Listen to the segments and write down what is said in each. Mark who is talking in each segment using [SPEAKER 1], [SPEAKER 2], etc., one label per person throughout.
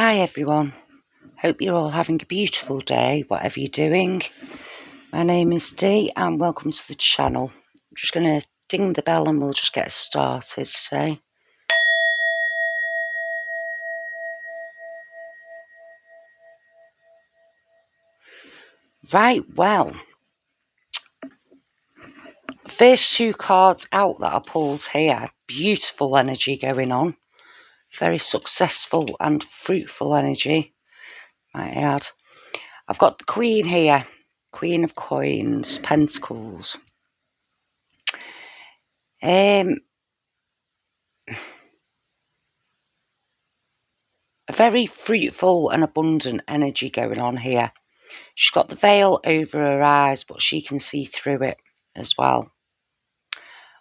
[SPEAKER 1] Hi everyone, hope you're all having a beautiful day, whatever you're doing. My name is Dee and welcome to the channel. I'm just going to ding the bell and we'll just get started today. Right, well, first two cards out that I pulled here, beautiful energy going on. Very successful and fruitful energy, might I add. I've got the Queen here, Queen of Coins, Pentacles. A very fruitful and abundant energy going on here. She's got the veil over her eyes, but she can see through it as well.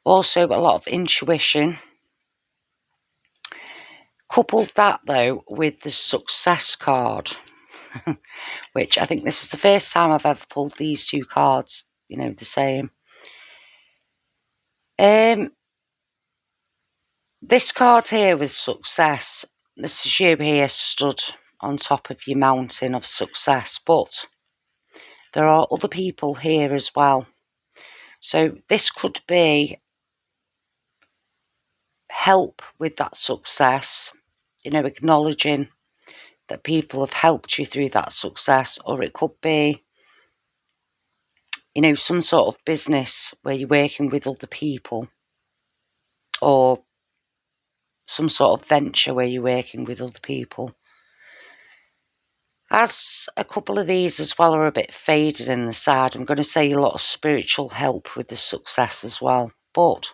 [SPEAKER 1] Also, a lot of intuition. Coupled that, though, with the success card, which I think this is the first time I've ever pulled these two cards, you know, the same. This card here with success, this is you here stood on top of your mountain of success, but there are other people here as well. So this could be help with that success, you know, acknowledging that people have helped you through that success, or it could be, you know, some sort of business where you're working with other people, or some sort of venture where you're working with other people. As a couple of these as well are a bit faded in the side, I'm going to say a lot of spiritual help with the success as well. But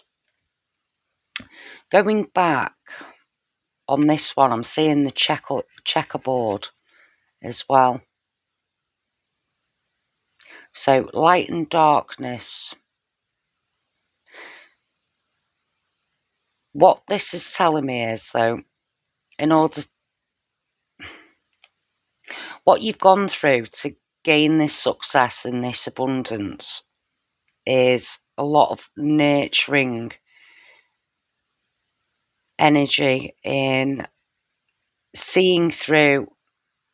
[SPEAKER 1] going back on this one, I'm seeing the checkerboard as well. So light and darkness. What this is telling me is, though, what you've gone through to gain this success and this abundance is a lot of nurturing energy in seeing through,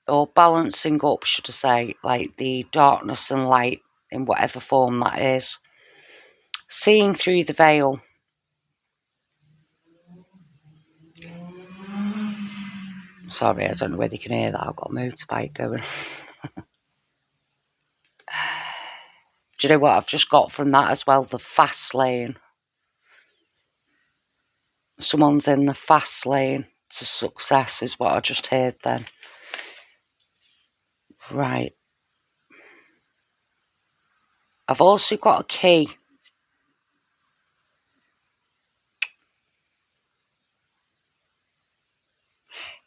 [SPEAKER 1] or balancing up, should I say, like the darkness and light in whatever form that is. Seeing through the veil. Sorry, I don't know whether you can hear that. I've got a motorbike going. Do you know what I've just got from that as well? The fast lane. Someone's in the fast lane to success is what I just heard then. Right. I've also got a key.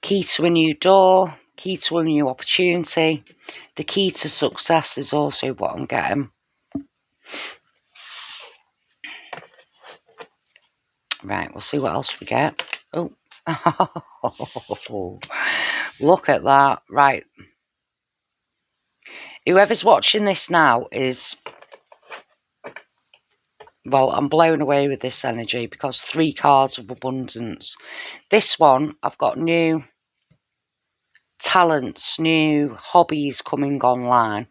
[SPEAKER 1] Key to a new door, key to a new opportunity. The key to success is also what I'm getting. Right, we'll see what else we get. Oh, look at that. Right. Whoever's watching this now is, well, I'm blown away with this energy because 3 cards of abundance. This one, I've got new talents, new hobbies coming online.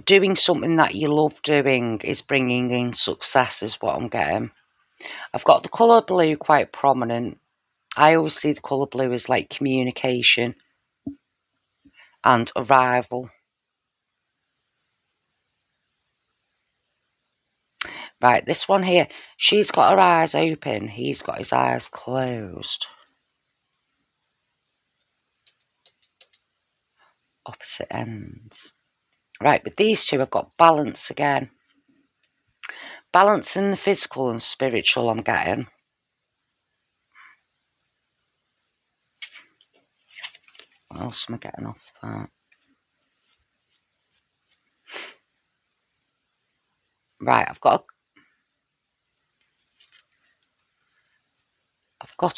[SPEAKER 1] Doing something that you love doing is bringing in success is what I'm getting. I've got the colour blue quite prominent. I always see the colour blue as like communication and arrival. Right, this one here, she's got her eyes open. He's got his eyes closed. Opposite ends. Right, but these two have got balance again. Balance in the physical and spiritual I'm getting. What else am I getting off that? Right, I've got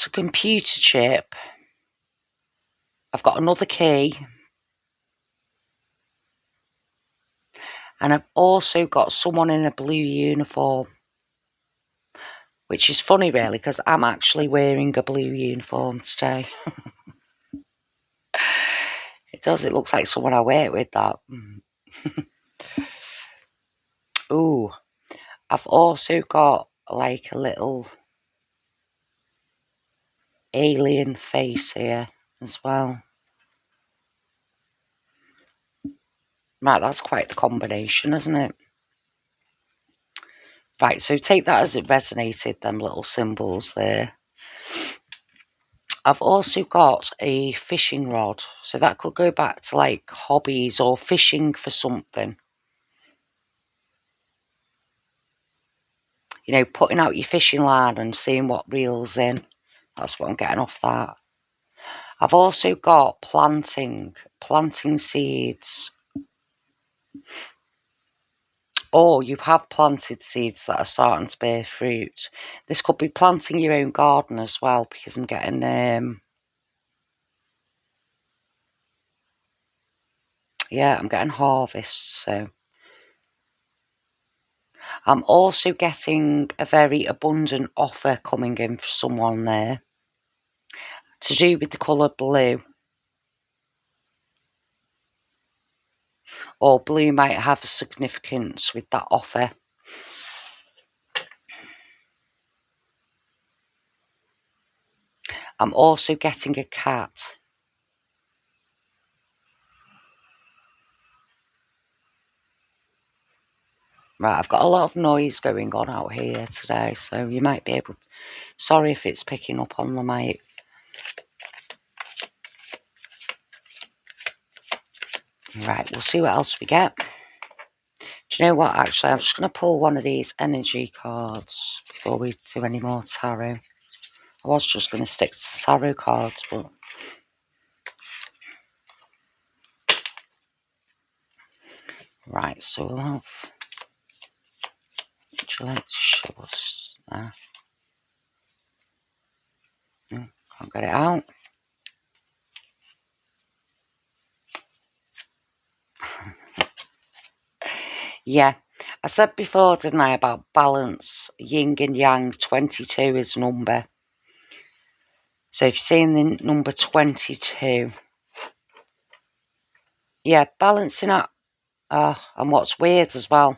[SPEAKER 1] a computer chip. I've got another key. And I've also got someone in a blue uniform Which is funny, really, because I'm actually wearing a blue uniform today. It does. It looks like someone I work with, that. Ooh. I've also got, like, a little alien face here as well. Right, that's quite the combination, isn't it? Right, so take that as it resonated, them little symbols there. I've also got a fishing rod, so that could go back to, like, hobbies or fishing for something. You know, putting out your fishing line and seeing what reels in. That's what I'm getting off that. I've also got planting seeds. Or you have planted seeds that are starting to bear fruit. This could be planting your own garden as well, because I'm getting yeah, I'm getting harvests. So I'm also getting a very abundant offer coming in for someone there to do with the colour blue. Or blue might have a significance with that offer. I'm also getting a cat. Right, I've got a lot of noise going on out here today, so you might be able to... Sorry if it's picking up on the mic. Right, we'll see what else we get. Do you know what, actually, I'm just going to pull one of these energy cards before we do any more tarot. I was just going to stick to the tarot cards, but... Right, so we'll have... Would you like to show us? Can't get it out. Yeah, I said before, didn't I, about balance, yin and yang. 22 is a number. So if you're seeing the number 22, yeah, balancing out. And what's weird as well,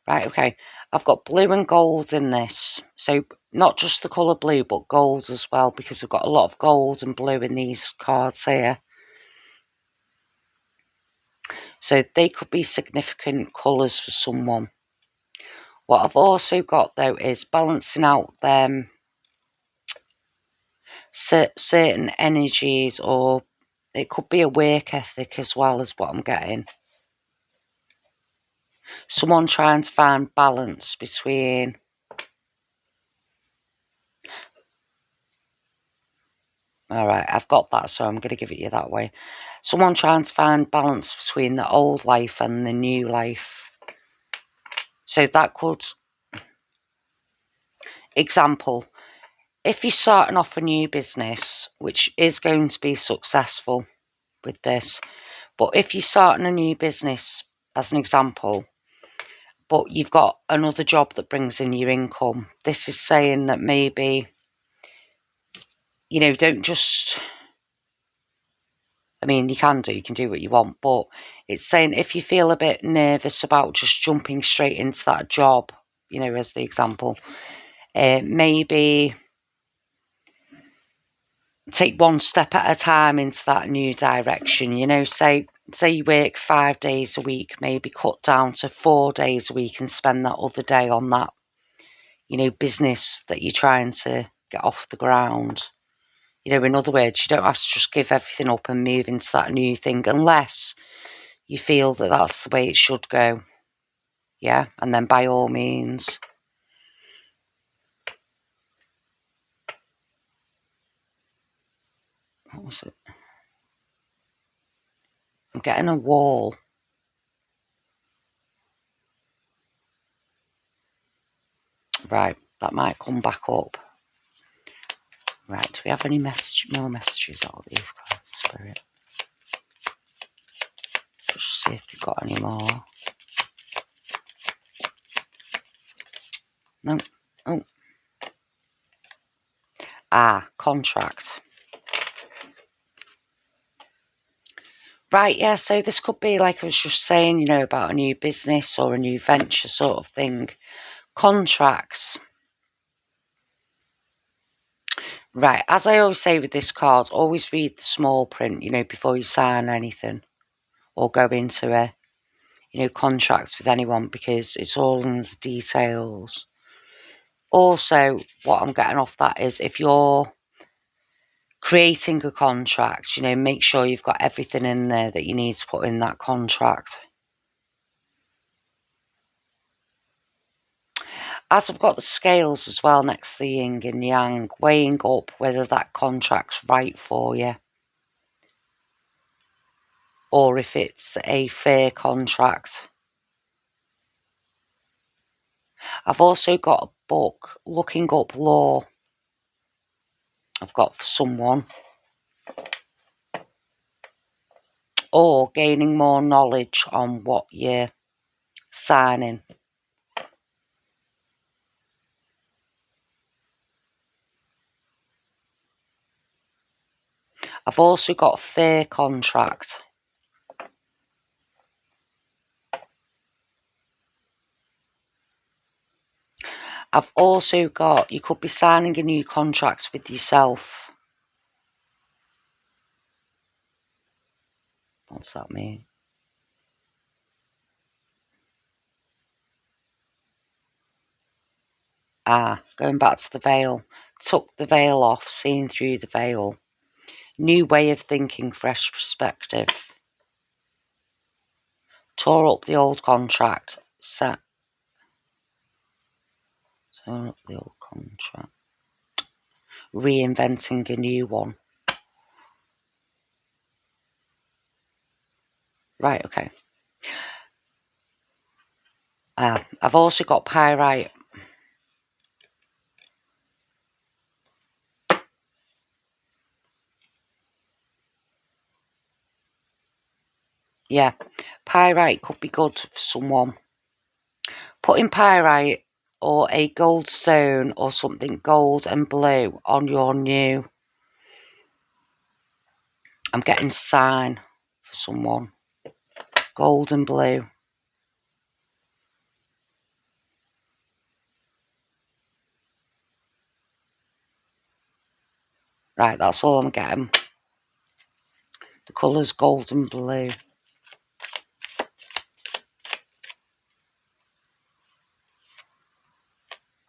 [SPEAKER 1] right, okay, I've got blue and gold in this. So not just the colour blue, but gold as well, because I've got a lot of gold and blue in these cards here. So they could be significant colours for someone. What I've also got, though, is balancing out them certain energies, or it could be a work ethic as well, as what I'm getting. Someone trying to find balance between... All right, I've got that, so I'm going to give it you that way. Someone trying to find balance between the old life and the new life. So that could... Example, if you're starting off a new business, which is going to be successful with this, but if you're starting a new business, as an example, but you've got another job that brings in your income, this is saying that maybe, you know, don't just... I mean, you can do what you want, but it's saying if you feel a bit nervous about just jumping straight into that job, you know, as the example, maybe take one step at a time into that new direction. You know, say you work 5 days a week, maybe cut down to 4 days a week and spend that other day on that, you know, business that you're trying to get off the ground. You know, in other words, you don't have to just give everything up and move into that new thing unless you feel that that's the way it should go. Yeah, and then by all means. What was it? I'm getting a wall. Right, that might come back up. Right, do we have any more messages out of these cards, Spirit? Just see if we've got any more. No. Oh. Contract. Right, yeah, so this could be, like I was just saying, you know, about a new business or a new venture sort of thing. Contracts. Right, as I always say with this card, always read the small print, you know, before you sign anything or go into a, you know, contracts with anyone, because it's all in the details. Also, what I'm getting off that is, if you're creating a contract, you know, make sure you've got everything in there that you need to put in that contract. As I've got the scales as well next to the yin and yang, weighing up whether that contract's right for you, or if it's a fair contract. I've also got a book, Looking Up Law, I've got for someone, or gaining more knowledge on what you're signing. I've also got a fair contract. I've also got, you could be signing a new contract with yourself. What's that mean? Going back to the veil. Took the veil off, seeing through the veil. New way of thinking, fresh perspective. Tore up the old contract. Tore up the old contract. Reinventing a new one. Right, okay. I've also got pyrite. Yeah, pyrite could be good for someone. Putting pyrite or a gold stone or something gold and blue on your new. I'm getting sign for someone. Gold and blue. Right, that's all I'm getting. The colour's gold and blue.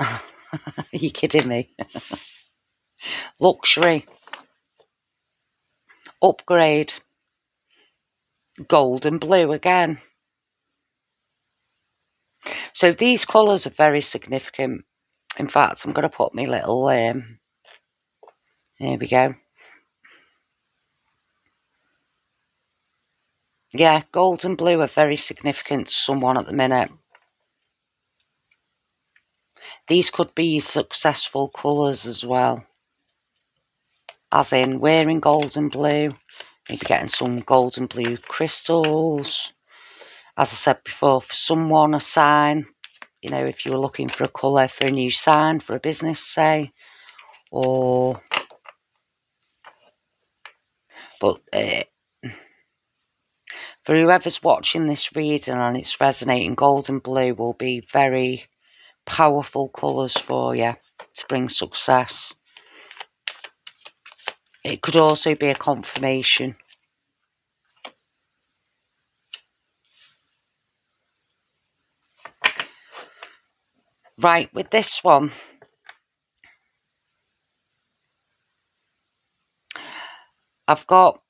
[SPEAKER 1] Are you kidding me? Luxury. Upgrade. Gold and blue again. So these colours are very significant. In fact, I'm going to put my little, here we go. Yeah, gold and blue are very significant to someone at the minute. These could be successful colours as well. As in wearing gold and blue, maybe getting some gold and blue crystals. As I said before, for someone, a sign, you know, if you were looking for a colour for a new sign for a business, say, or, but for whoever's watching this reading and it's resonating, gold and blue will be very powerful colours for you to bring success. It could also be a confirmation. Right, with this one, I've got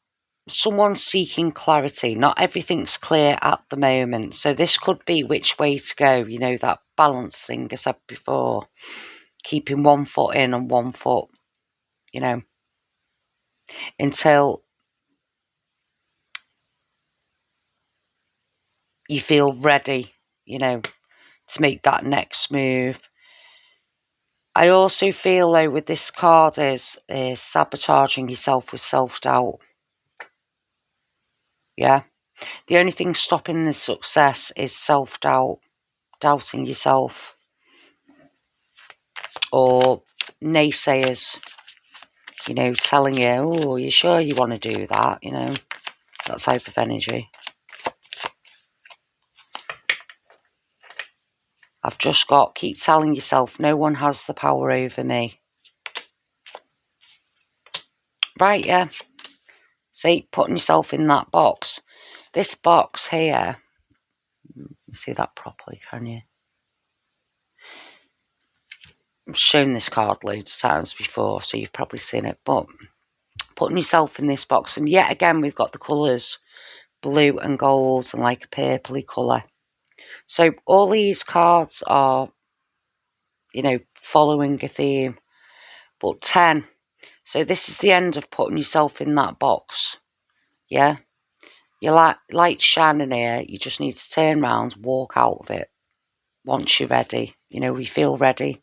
[SPEAKER 1] someone seeking clarity. Not everything's clear at the moment. So this could be which way to go. You know, that balance thing I said before. Keeping one foot in and one foot, you know, until you feel ready, you know, to make that next move. I also feel, though, with this card is sabotaging yourself with self-doubt. Yeah. The only thing stopping the success is self-doubt, doubting yourself, or naysayers. you know, telling you, oh, you sure you want to do that, you know, that type of energy. I've just got, keep telling yourself, no one has the power over me. Right, yeah. See, putting yourself in that box. This box here, you see that properly, can you? I've shown this card loads of times before, so you've probably seen it, but putting yourself in this box, and yet again, we've got the colours, blue and gold, and like a purpley colour. So all these cards are, you know, following a theme. But 10. So this is the end of putting yourself in that box. Yeah? Your light's shining here. You just need to turn around, walk out of it. Once you're ready. You know, you feel ready.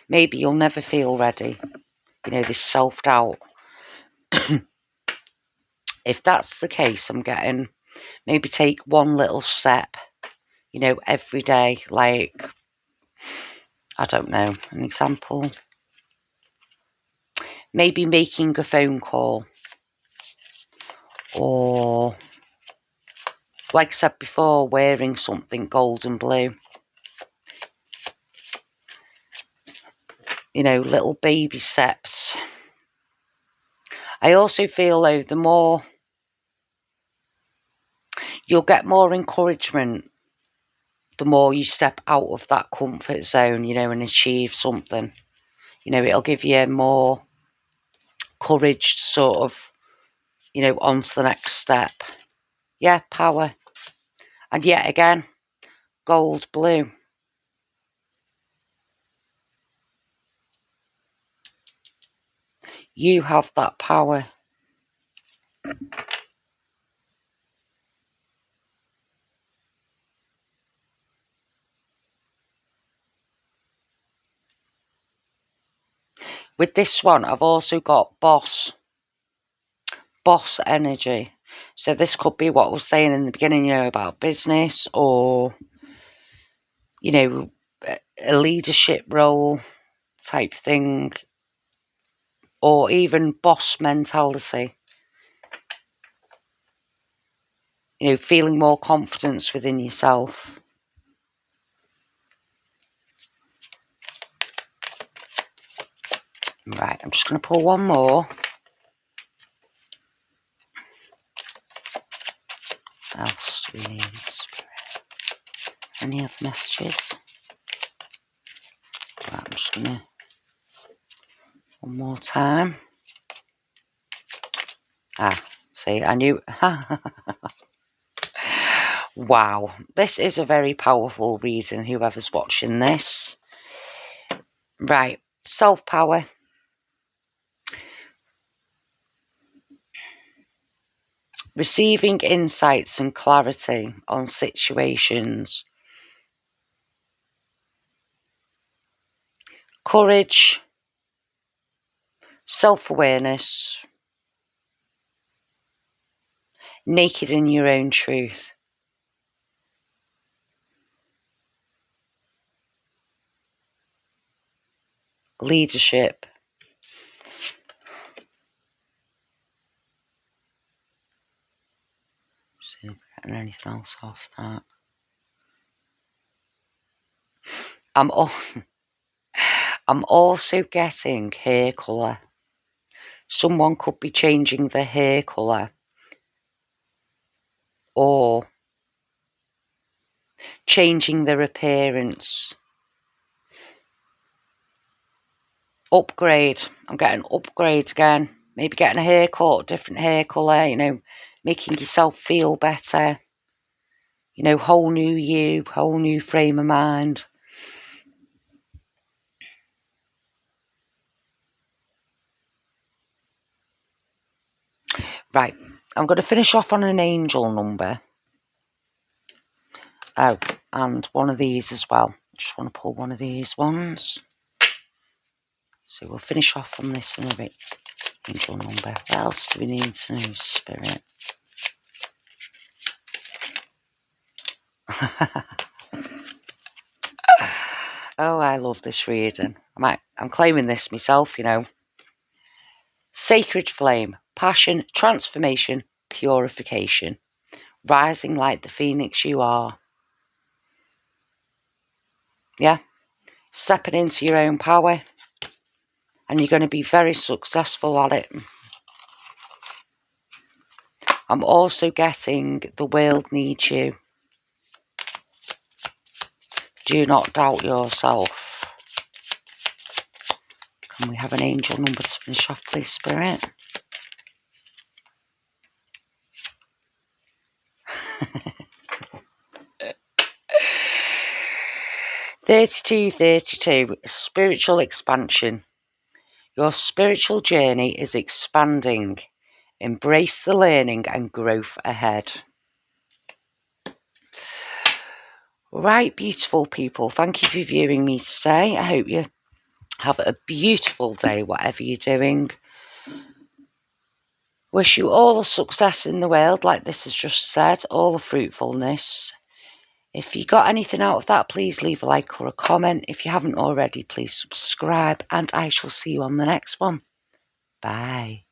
[SPEAKER 1] Maybe you'll never feel ready. You know, this self-doubt. If that's the case, I'm getting, maybe take one little step. You know, every day. Like, I don't know, an example. Maybe making a phone call. Or, like I said before, wearing something gold and blue. You know, little baby steps. I also feel, though, the more, you'll get more encouragement the more you step out of that comfort zone, you know, and achieve something. You know, it'll give you more courage to sort of, you know, on to the next step. Yeah, power. And yet again, gold, blue. You have that power. With this one, I've also got boss energy. So this could be what I was saying in the beginning, you know, about business or, you know, a leadership role type thing, or even boss mentality. You know, feeling more confidence within yourself. Right, I'm just going to pull one more. What else do we need? Any other messages? Right, I'm just going to, one more time. Ah, see, I knew. Wow, this is a very powerful reading, whoever's watching this. Right, self-power. Receiving insights and clarity on situations. Courage. Self-awareness. Naked in your own truth. Leadership. See if we're getting anything else off that. I'm also getting hair colour. Someone could be changing their hair colour or changing their appearance. Upgrade. I'm getting upgrade again. Maybe getting a haircut, different hair colour, you know, making yourself feel better. You know, whole new you, whole new frame of mind. Right, I'm going to finish off on an angel number. Oh, and one of these as well. Just want to pull one of these ones. So we'll finish off on this in a bit. Angel number. What else do we need to know, Spirit? Oh, I love this reading. I'm claiming this myself, you know. Sacred flame, passion, transformation, purification. Rising like the phoenix you are. Yeah. Stepping into your own power. And you're going to be very successful at it. I'm also getting the world needs you. Do not doubt yourself. Can we have an angel number to finish off, please, Spirit? $32.32. Spiritual expansion. Your spiritual journey is expanding. Embrace the learning and growth ahead. Right, beautiful people. Thank you for viewing me today. I hope you have a beautiful day, whatever you're doing. Wish you all the success in the world, like this has just said, all the fruitfulness. If you got anything out of that, please leave a like or a comment. If you haven't already, please subscribe, and I shall see you on the next one. Bye.